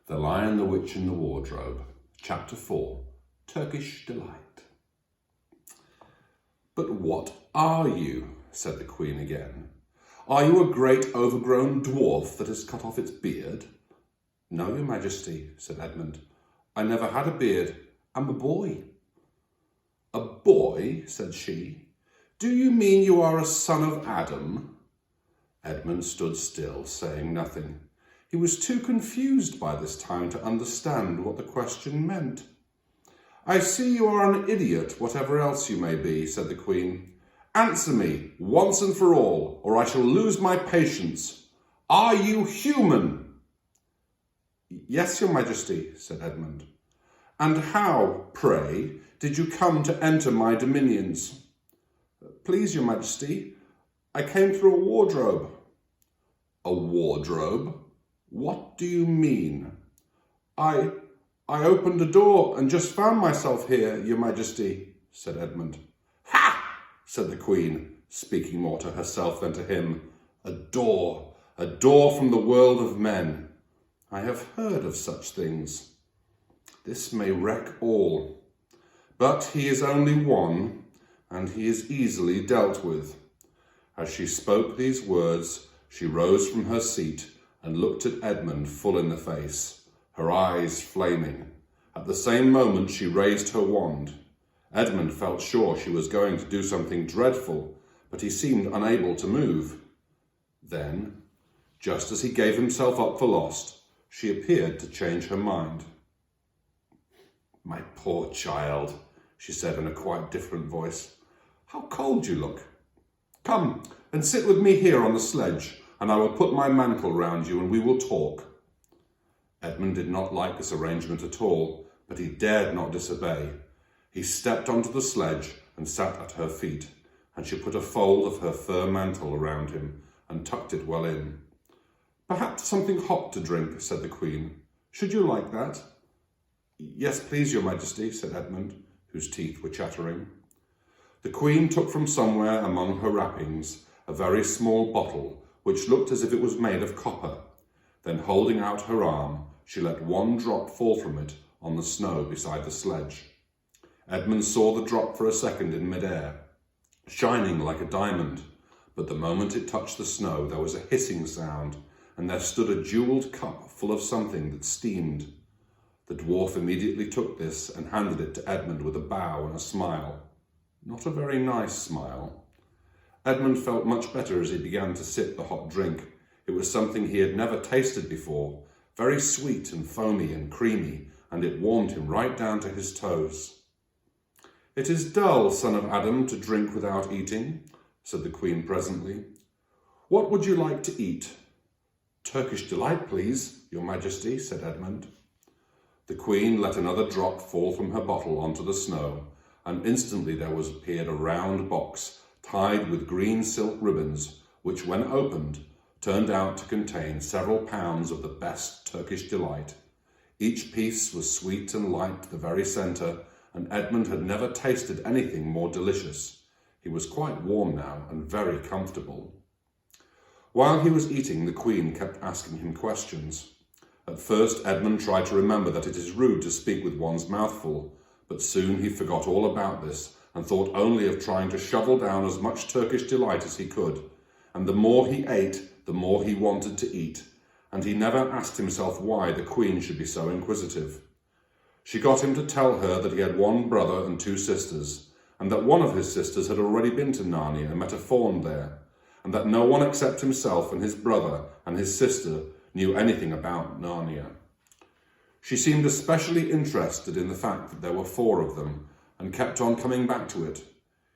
The Lion, the Witch and the Wardrobe, Chapter 4, Turkish Delight. "But what are you?" said the Queen again. "Are you a great overgrown dwarf that has cut off its beard?" "No, Your Majesty," said Edmund. "I never had a beard. I'm a boy." "A boy?" said she. "Do you mean you are a son of Adam?" Edmund stood still, saying nothing. He was too confused by this time to understand what the question meant. "I see you are an idiot, whatever else you may be," said the Queen. "Answer me, once and for all, or I shall lose my patience. Are you human?" "Yes, Your Majesty," said Edmund. "And how, pray, did you come to enter my dominions?" "Please, Your Majesty, I came through a wardrobe." "A wardrobe? What do you mean?" I opened a door and just found myself here, Your Majesty," said Edmund. "Ha!" said the Queen, speaking more to herself than to him. A door from the world of men. I have heard of such things. This may wreck all. But he is only one, and he is easily dealt with." As she spoke these words, she rose from her seat and looked at Edmund full in the face, her eyes flaming. At the same moment she raised her wand. Edmund felt sure she was going to do something dreadful, but he seemed unable to move. Then, just as he gave himself up for lost, she appeared to change her mind. "My poor child," she said in a quite different voice. "How cold you look. Come and sit with me here on the sledge, and I will put my mantle round you and we will talk." Edmund did not like this arrangement at all, but he dared not disobey. He stepped onto the sledge and sat at her feet, and she put a fold of her fur mantle around him and tucked it well in. "Perhaps something hot to drink," said the Queen. "Should you like that?" "Yes, please, Your Majesty," said Edmund, whose teeth were chattering. The Queen took from somewhere among her wrappings a very small bottle, which looked as if it was made of copper. Then, holding out her arm, she let one drop fall from it on the snow beside the sledge. Edmund saw the drop for a second in mid-air, shining like a diamond, but the moment it touched the snow there was a hissing sound, and there stood a jewelled cup full of something that steamed. The dwarf immediately took this and handed it to Edmund with a bow and a smile. Not a very nice smile. Edmund felt much better as he began to sip the hot drink. It was something he had never tasted before, very sweet and foamy and creamy, and it warmed him right down to his toes. "It is dull, son of Adam, to drink without eating," said the Queen presently. "What would you like to eat?" "Turkish delight, please, Your Majesty," said Edmund. The Queen let another drop fall from her bottle onto the snow, and instantly there appeared a round box tied with green silk ribbons, which, when opened, turned out to contain several pounds of the best Turkish delight. Each piece was sweet and light to the very centre, and Edmund had never tasted anything more delicious. He was quite warm now and very comfortable. While he was eating, the Queen kept asking him questions. At first, Edmund tried to remember that it is rude to speak with one's mouth full, but soon he forgot all about this and thought only of trying to shovel down as much Turkish delight as he could. And the more he ate, the more he wanted to eat, and he never asked himself why the Queen should be so inquisitive. She got him to tell her that he had one brother and two sisters, and that one of his sisters had already been to Narnia and met a faun there, and that no one except himself and his brother and his sister knew anything about Narnia. She seemed especially interested in the fact that there were 4 of them, and kept on coming back to it.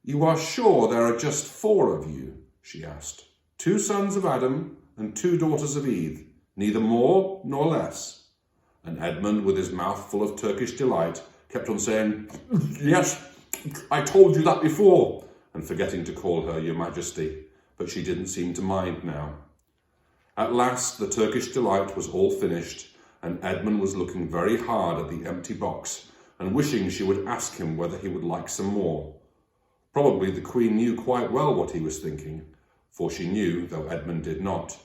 "You are sure there are just 4 of you?" she asked. "2 sons of Adam and 2 daughters of Eve, neither more nor less?" And Edmund, with his mouth full of Turkish delight, kept on saying, "Yes, I told you that before," and forgetting to call her Your Majesty, but she didn't seem to mind now. At last the Turkish delight was all finished, and Edmund was looking very hard at the empty box and wishing she would ask him whether he would like some more. Probably the Queen knew quite well what he was thinking, for she knew, though Edmund did not,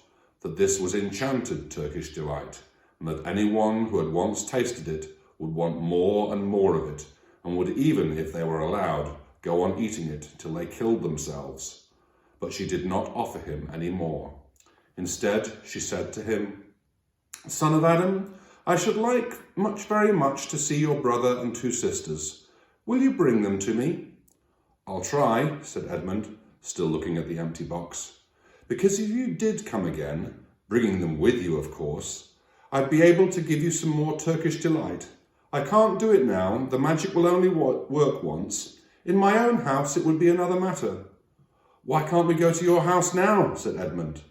that this was enchanted Turkish delight, and that anyone who had once tasted it would want more and more of it, and would even, if they were allowed, go on eating it till they killed themselves. But she did not offer him any more. Instead, she said to him, "Son of Adam, I should like very much to see your brother and 2 sisters. Will you bring them to me?" "I'll try," said Edmund, still looking at the empty box. "Because if you did come again, bringing them with you, of course, I'd be able to give you some more Turkish delight. I can't do it now. The magic will only work once. In my own house, it would be another matter." "Why can't we go to your house now?" said Edmund.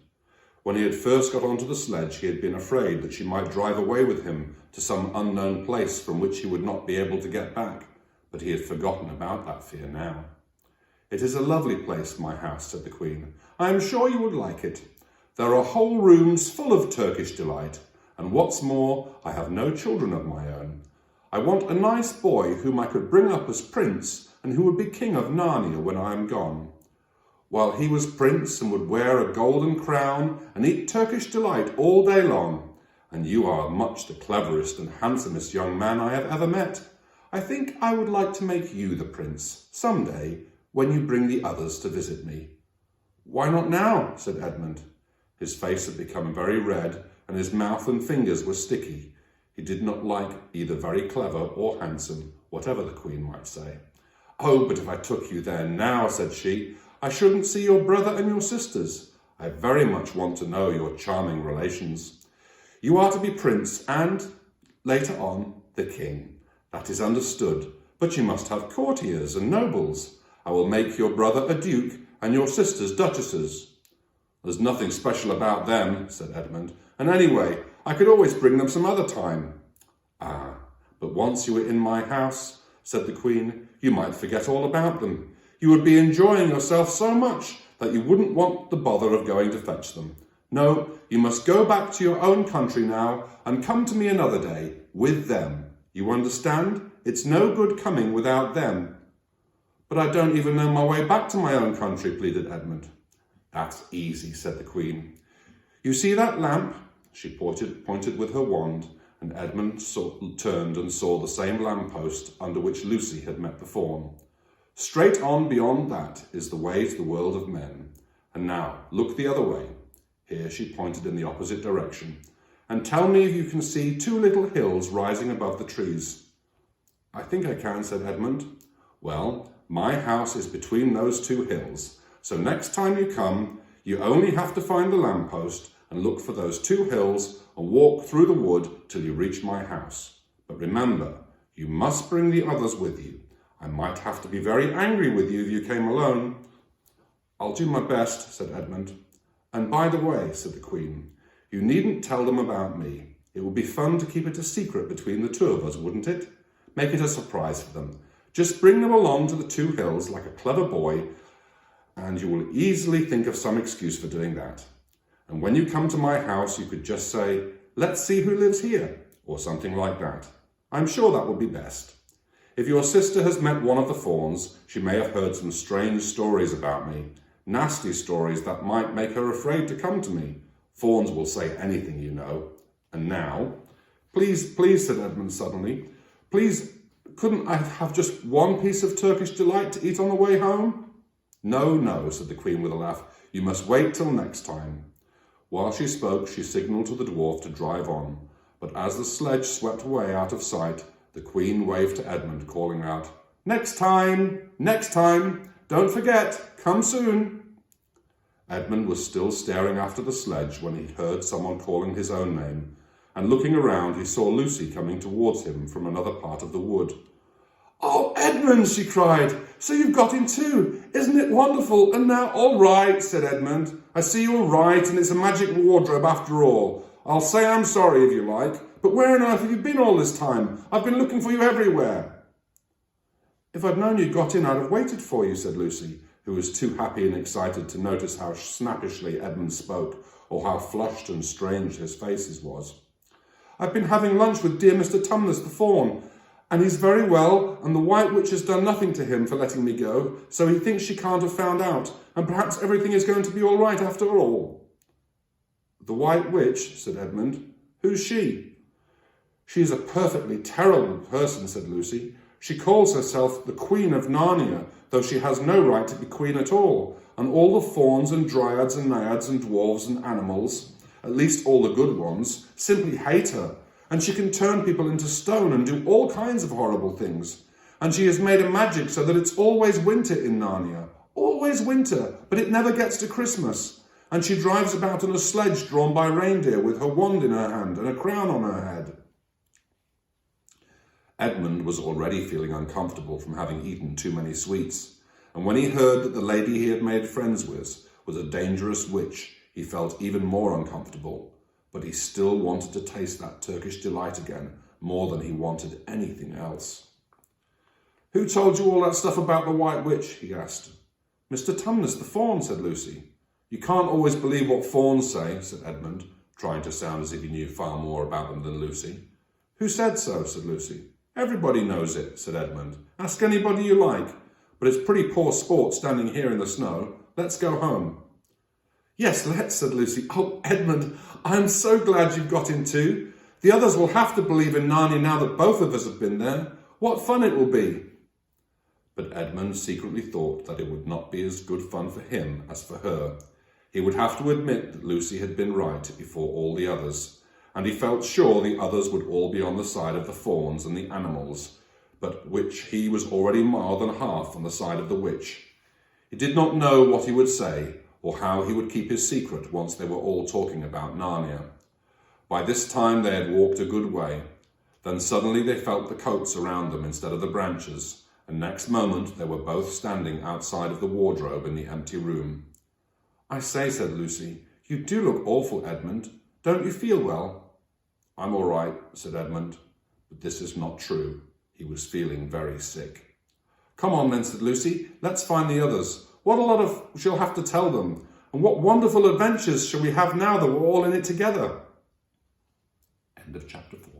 When he had first got onto the sledge, he had been afraid that she might drive away with him to some unknown place from which he would not be able to get back, but he had forgotten about that fear now. "It is a lovely place, my house," said the Queen. "I am sure you would like it. There are whole rooms full of Turkish delight, and what's more, I have no children of my own. I want a nice boy whom I could bring up as prince and who would be king of Narnia when I am gone. While he was prince and would wear a golden crown and eat Turkish delight all day long, and you are much the cleverest and handsomest young man I have ever met, I think I would like to make you the prince some day when you bring the others to visit me." "Why not now?" said Edmund. His face had become very red and his mouth and fingers were sticky. He did not like either very clever or handsome, whatever the Queen might say. "Oh, but if I took you there now," said she, "I shouldn't see your brother and your sisters. I very much want to know your charming relations. You are to be prince and, later on, the king. That is understood, but you must have courtiers and nobles. I will make your brother a duke and your sisters duchesses." "There's nothing special about them," said Edmund, "and anyway, I could always bring them some other time." "Ah, but once you were in my house," said the Queen, "you might forget all about them. You would be enjoying yourself so much that you wouldn't want the bother of going to fetch them. No, you must go back to your own country now and come to me another day with them. You understand? It's no good coming without them." "But I don't even know my way back to my own country," pleaded Edmund. "That's easy," said the Queen. "You see that lamp?" She pointed with her wand, and Edmund turned and saw the same lamppost under which Lucy had met the fawn. "Straight on beyond that is the way to the world of men. And now look the other way." Here she pointed in the opposite direction. "And tell me if you can see 2 little hills rising above the trees." "I think I can," said Edmund. "Well, my house is between those 2 hills, so next time you come, you only have to find the lamppost and look for those 2 hills and walk through the wood till you reach my house. But remember, you must bring the others with you. I might have to be very angry with you if you came alone." "I'll do my best," said Edmund. "And by the way," said the Queen, "you needn't tell them about me. It would be fun to keep it a secret between the 2 of us, wouldn't it? Make it a surprise for them. Just bring them along to the 2 hills like a clever boy, and you will easily think of some excuse for doing that. And when you come to my house, you could just say, 'Let's see who lives here,' or something like that. I'm sure that would be best. If your sister has met one of the fawns, she may have heard some strange stories about me, nasty stories that might make her afraid to come to me. Fawns will say anything, you know. And now—" Please, said Edmund suddenly, "please, couldn't I have just one piece of Turkish delight to eat on the way home?" No, said the Queen with a laugh. "You must wait till next time." While she spoke, she signalled to the dwarf to drive on, but as the sledge swept away out of sight, the Queen waved to Edmund, calling out, Next time! Don't forget, come soon!" Edmund was still staring after the sledge when he heard someone calling his own name, and looking around he saw Lucy coming towards him from another part of the wood. "Oh, Edmund!" she cried. "So you've got in too! Isn't it wonderful? And now—" "All right," said Edmund. "I see you're right, and it's a magic wardrobe after all. I'll say I'm sorry if you like. But where on earth have you been all this time? I've been looking for you everywhere." "If I'd known you'd got in, I'd have waited for you," said Lucy, who was too happy and excited to notice how snappishly Edmund spoke, or how flushed and strange his face was. "I've been having lunch with dear Mr. Tumnus the fawn, and he's very well, and the White Witch has done nothing to him for letting me go, so he thinks she can't have found out, and perhaps everything is going to be all right after all." "The White Witch?" said Edmund. "Who's she?" "She is a perfectly terrible person," said Lucy. "She calls herself the Queen of Narnia, though she has no right to be queen at all, and all the fauns and dryads and naiads and dwarves and animals, at least all the good ones, simply hate her, and she can turn people into stone and do all kinds of horrible things. And she has made a magic so that it's always winter in Narnia. Always winter, but it never gets to Christmas. And she drives about on a sledge drawn by reindeer with her wand in her hand and a crown on her head." Edmund was already feeling uncomfortable from having eaten too many sweets, and when he heard that the lady he had made friends with was a dangerous witch, he felt even more uncomfortable, but he still wanted to taste that Turkish delight again more than he wanted anything else. "Who told you all that stuff about the White Witch?" he asked. "Mr. Tumnus the Faun," said Lucy. "You can't always believe what fauns say," said Edmund, trying to sound as if he knew far more about them than Lucy. "Who said so?" said Lucy. "Everybody knows it," said Edmund. "Ask anybody you like. But it's pretty poor sport standing here in the snow. Let's go home." "Yes, let's," said Lucy. "Oh, Edmund, I'm so glad you've got in too. The others will have to believe in Narnia now that both of us have been there. What fun it will be." But Edmund secretly thought that it would not be as good fun for him as for her. He would have to admit that Lucy had been right before all the others, and he felt sure the others would all be on the side of the fauns and the animals, but which he was already more than half on the side of the witch. He did not know what he would say, or how he would keep his secret once they were all talking about Narnia. By this time they had walked a good way. Then suddenly they felt the coats around them instead of the branches, and next moment they were both standing outside of the wardrobe in the empty room. "I say," said Lucy, "you do look awful, Edmund. Don't you feel well?" "I'm all right," said Edmund, but this is not true. He was feeling very sick. "Come on then," said Lucy. "Let's find the others. What a lot of she'll have to tell them. And what wonderful adventures shall we have now that we're all in it together?" End of chapter 4.